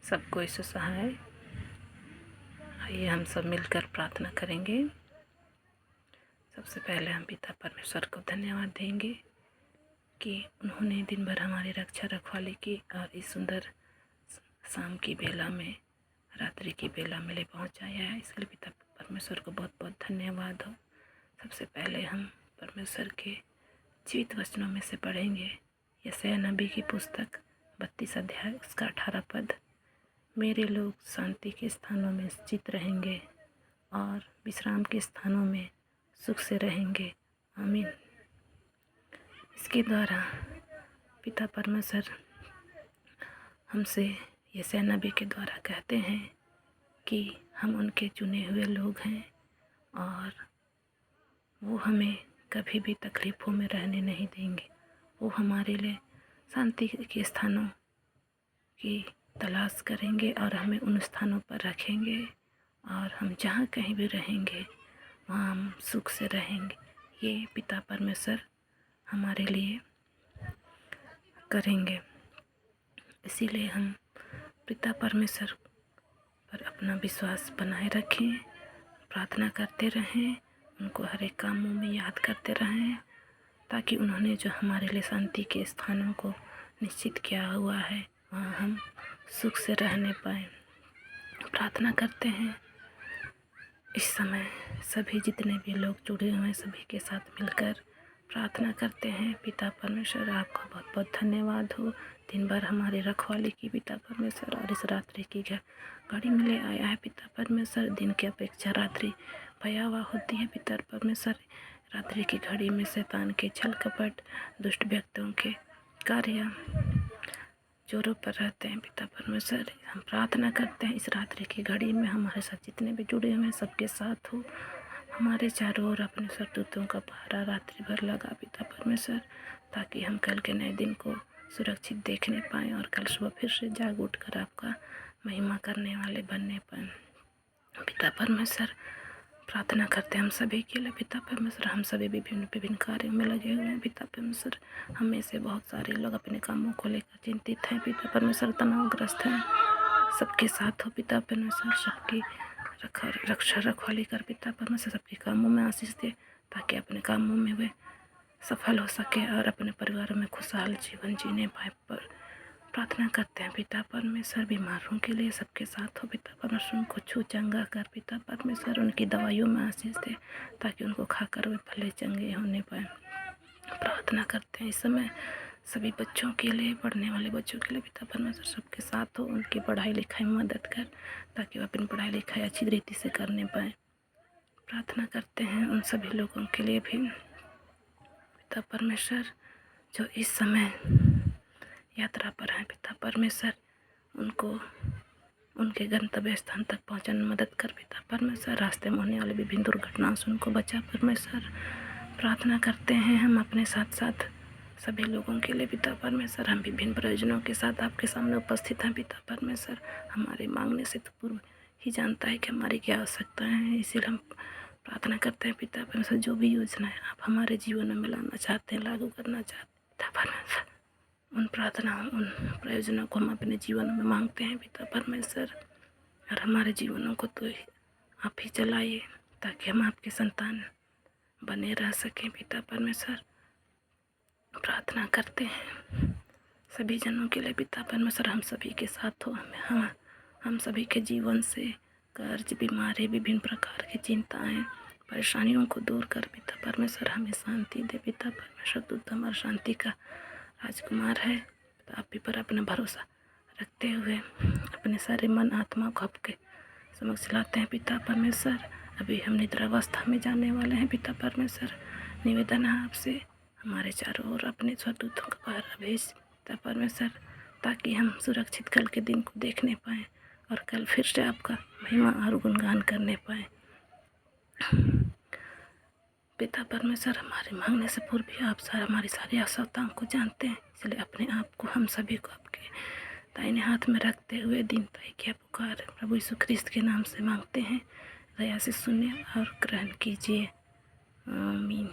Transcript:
सबको ईश्वर सहाय। आइए हम सब मिलकर प्रार्थना करेंगे। सबसे पहले हम पिता परमेश्वर को धन्यवाद देंगे कि उन्होंने दिन भर हमारी रक्षा रखवाली की और इस सुंदर शाम की बेला में, रात्रि की बेला में ले पहुँचाया है। इसके लिए पिता परमेश्वर को बहुत बहुत धन्यवाद हो। सबसे पहले हम परमेश्वर के जीवित वचनों में से पढ़ेंगे। यशायाह नबी की पुस्तक 32 अध्याय उसका 18 पद। मेरे लोग शांति के स्थानों में स्थित रहेंगे और विश्राम के स्थानों में सुख से रहेंगे। आमीन। इसके द्वारा पिता परमेश्वर हमसे यशायाह नबी के द्वारा कहते हैं कि हम उनके चुने हुए लोग हैं और वो हमें कभी भी तकलीफ़ों में रहने नहीं देंगे। वो हमारे लिए शांति के स्थानों की तलाश करेंगे और हमें उन स्थानों पर रखेंगे और हम जहाँ कहीं भी रहेंगे वहाँ हम सुख से रहेंगे। ये पिता परमेश्वर हमारे लिए करेंगे। इसीलिए हम पिता परमेश्वर पर अपना विश्वास बनाए रखें, प्रार्थना करते रहें, उनको हर एक कामों में याद करते रहें, ताकि उन्होंने जो हमारे लिए शांति के स्थानों को निश्चित किया हुआ है वहाँ हम सुख से रहने पाएँ। प्रार्थना करते हैं। इस समय सभी जितने भी लोग जुड़े हुए हैं सभी के साथ मिलकर प्रार्थना करते हैं। पिता परमेश्वर आपका बहुत बहुत धन्यवाद हो। दिन भर हमारी रखवाली की पिता परमेश्वर, और इस रात्रि की घड़ी में ले आया है पिता परमेश्वर। दिन की अपेक्षा रात्रि भयावह होती है पिता परमेश्वर। रात्रि की घड़ी में शैतान के छल कपट, दुष्ट व्यक्तियों के कार्य जोरों पर रहते हैं पिता परमेश्वर। हम प्रार्थना करते हैं इस रात्रि की घड़ी में हमारे साथ जितने भी जुड़े हुए हैं सबके साथ हो। हमारे चारों ओर अपने सरदूतों का पहरा रात्रि भर लगा पिता परमेश्वर, ताकि हम कल के नए दिन को सुरक्षित देखने पाएँ और कल सुबह फिर से जाग उठकर आपका महिमा करने वाले बनने पाएँ। पिता परमेश्वर प्रार्थना करते हैं हम सभी के लिए पिता परमेश्वर। हम सभी विभिन्न कार्यों में लगे हुए हैं पिता परमेश्वर। हमें से बहुत सारे लोग अपने कामों को लेकर चिंतित हैं पिता परमेश्वर, तनावग्रस्त हैं। सबके साथ हो पिता परमेश्वर, सबकी रक्षा रखवाली कर पिता परमेश्वर। सबके कामों में आशीष दे ताकि अपने कामों में वे सफल हो सके और अपने परिवार में खुशहाल जीवन जीने पाए। पर प्रार्थना करते हैं पिता परमेश्वर बीमारों के लिए, सबके साथ हो पिता परमेश्वर। उनको छू चंगा कर पिता परमेश्वर, उनकी दवाइयों में आशीष दे ताकि उनको खाकर वे भले चंगे होने पाए। प्रार्थना करते हैं इस समय सभी बच्चों के लिए, पढ़ने वाले बच्चों के लिए पिता परमेश्वर सबके साथ हो। उनकी पढ़ाई लिखाई में मदद कर ताकि वह अपनी पढ़ाई लिखाई अच्छी रीति से करने पाए। प्रार्थना करते हैं उन सभी लोगों के लिए भी पिता परमेश्वर जो इस समय यात्रा पर हैं पिता परमेश्वर। उनको उनके गंतव्य स्थान तक पहुंचने में मदद कर पिता परमेश्वर। रास्ते में होने वाली विभिन्न दुर्घटनाओं से उनको बचा परमेश्वर। प्रार्थना करते हैं हम अपने साथ साथ सभी लोगों के लिए पिता परमेश्वर। हम विभिन्न प्रयोजनों के साथ आपके सामने उपस्थित हैं पिता परमेश्वर। हमारे मांगने से तो पूर्व ही जानता है कि हमारी क्या आवश्यकताएँ हैं, इसीलिए हम प्रार्थना करते हैं पिता परमेश्वर। जो भी योजनाएं आप हमारे जीवन में लाना चाहते हैं, लागू करना चाहते हैं पिता परमेश्वर, उन प्रार्थनाओं, उन प्रयोजनों को हम अपने जीवन में मांगते हैं पिता परमेश्वर। और हमारे जीवनों को तो आप ही चलाइए ताकि हम आपके संतान बने रह सकें पिता परमेश्वर। प्रार्थना करते हैं सभी जनों के लिए पिता परमेश्वर। हम सभी के साथ हो। हम सभी के जीवन से कर्ज, बीमारी, विभिन्न प्रकार की चिंताएं, परेशानियों को दूर कर पिता परमेश्वर हमें शांति दे पिता परमेश्वर। दूत हमारा शांति का राजकुमार है। तो आप भी पर अपना भरोसा रखते हुए अपने सारे मन आत्मा को आपके समक्ष लाते हैं पिता परमेश्वर। अभी हम निद्रावस्था में जाने वाले हैं पिता परमेश्वर। निवेदन है आपसे हमारे चारों ओर अपने स्वदूतों का पहरा भेज पिता परमेश्वर, ताकि हम सुरक्षित कल के दिन को देखने पाएँ और कल फिर से आपका महिमा और गुणगान करने पाएँ पिता परमेश्वर। हमारे मांगने से पूर्व भी आप हमारी सारी आवश्यकताओं को जानते हैं, इसलिए अपने आप को हम सभी को आपके दाहिने हाथ में रखते हुए दिन तय किया पुकार प्रभु यीशु ख्रिस्त के नाम से मांगते हैं। दया से सुनिए और ग्रहण कीजिए। आमीन।